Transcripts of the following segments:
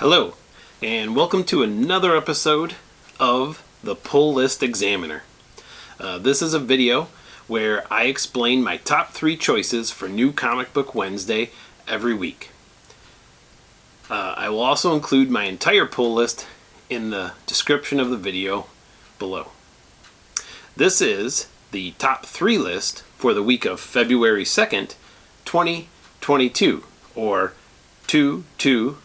Hello, and welcome to another episode of the Pull List Examiner. This is a video where I explain my top 3 choices for New Comic Book Wednesday every week. I will also include my entire pull list in the description of the video below. This is the top 3 list for the week of February 2nd, 2022, or 222022.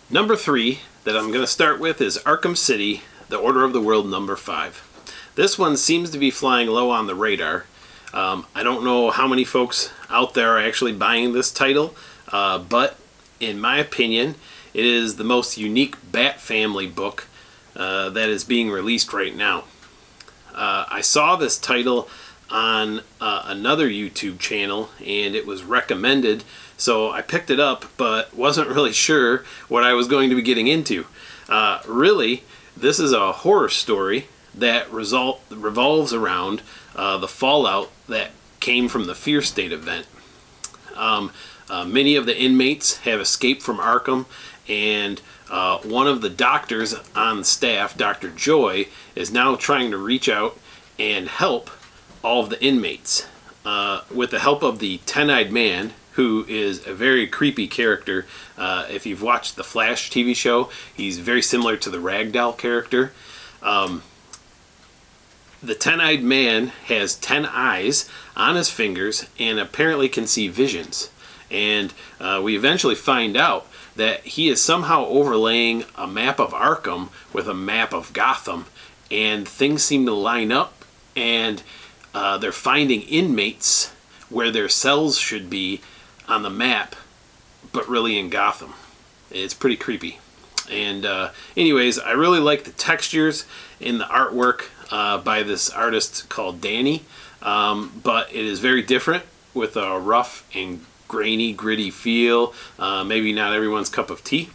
Number 3 that I'm going to start with is Arkham City, The Order of the World number 5. This one seems to be flying low on the radar. I don't know how many folks out there are actually buying this title, but in my opinion, it is the most unique Bat Family book that is being released right now. I saw this title on another YouTube channel and it was recommended, so I picked it up but wasn't really sure what I was going to be getting into. Really, this is a horror story that revolves around the fallout that came from the Fear State event. Many of the inmates have escaped from Arkham, and one of the doctors on the staff, Dr. Joy, is now trying to reach out and help all of the inmates with the help of the Ten-Eyed Man, who is a very creepy character. If you've watched the Flash TV show, he's very similar to the Ragdoll character. The Ten-Eyed Man has 10 eyes on his fingers and apparently can see visions. And we eventually find out that he is somehow overlaying a map of Arkham with a map of Gotham, and things seem to line up, and they're finding inmates where their cells should be on the map, but really in Gotham. It's pretty creepy. And anyways, I really like the textures in the artwork by this artist called Danny, but it is very different with a rough and grainy, gritty feel. Maybe not everyone's cup of tea.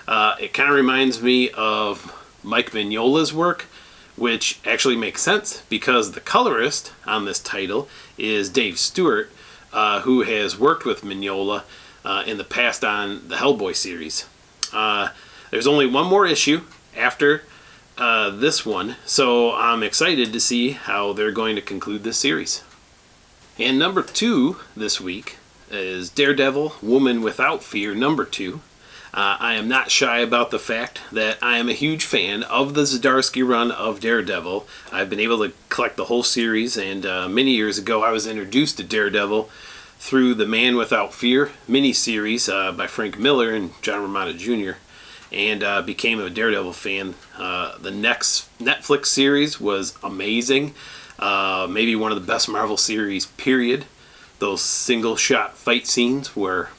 It kind of reminds me of Mike Mignola's work, which actually makes sense because the colorist on this title is Dave Stewart, who has worked with Mignola in the past on the Hellboy series. There's only one more issue after this one, so I'm excited to see how they're going to conclude this series. And number 2 this week is Daredevil, Woman Without Fear number 2. I am not shy about the fact that I am a huge fan of the Zdarsky run of Daredevil. I've been able to collect the whole series, and many years ago I was introduced to Daredevil through the Man Without Fear miniseries by Frank Miller and John Romita Jr., and became a Daredevil fan. The next Netflix series was amazing. Maybe one of the best Marvel series, period. Those single-shot fight scenes were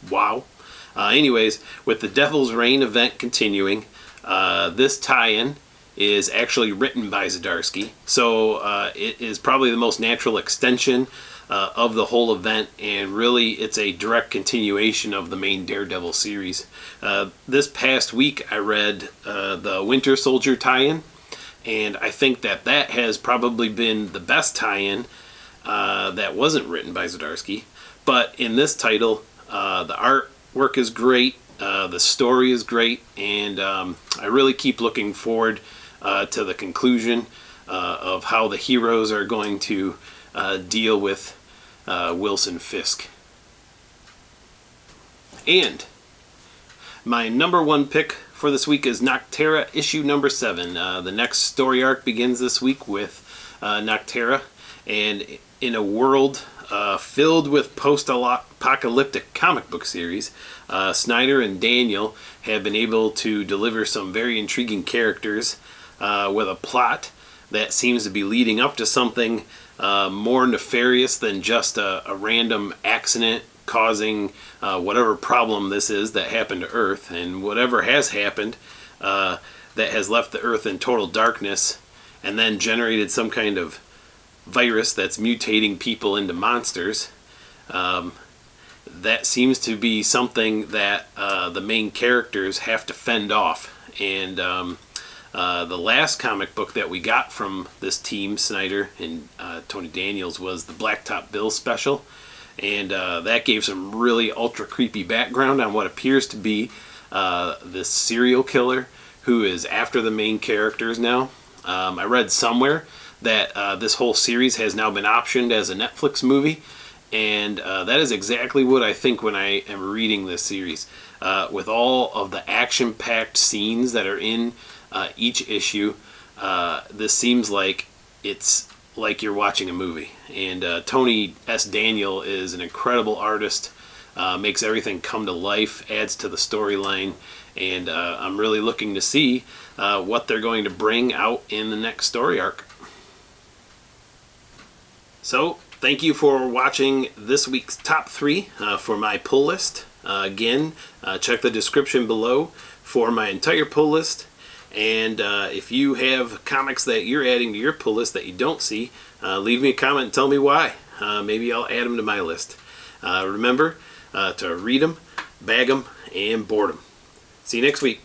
wow. Anyways, with the Devil's Reign event continuing, this tie-in is actually written by Zdarsky, so it is probably the most natural extension of the whole event, and really it's a direct continuation of the main Daredevil series. This past week I read the Winter Soldier tie-in, and I think that has probably been the best tie-in that wasn't written by Zdarsky. But in this title, the artwork is great, the story is great, and I really keep looking forward to the conclusion of how the heroes are going to deal with Wilson Fisk. And my number 1 pick for this week is Nocterra issue number 7. The next story arc begins this week with Nocterra, and in a world filled with post-apocalyptic comic book series, Snyder and Daniel have been able to deliver some very intriguing characters with a plot that seems to be leading up to something more nefarious than just a random accident causing whatever problem this is that happened to Earth, and whatever has happened that has left the Earth in total darkness and then generated some kind of virus that's mutating people into monsters. That seems to be something that the main characters have to fend off, and the last comic book that we got from this team, Snyder and Tony Daniels, was the Blacktop Bill special, and that gave some really ultra creepy background on what appears to be this serial killer who is after the main characters now. I read somewhere that this whole series has now been optioned as a Netflix movie, and that is exactly what I think when I am reading this series. With all of the action-packed scenes that are in each issue, this seems like it's like you're watching a movie. And Tony S. Daniel is an incredible artist, makes everything come to life, adds to the storyline, and I'm really looking to see what they're going to bring out in the next story arc. So, thank you for watching this week's top 3 for my pull list. Again, check the description below for my entire pull list. And if you have comics that you're adding to your pull list that you don't see, leave me a comment and tell me why. Maybe I'll add them to my list. Remember to read them, bag them, and board them. See you next week.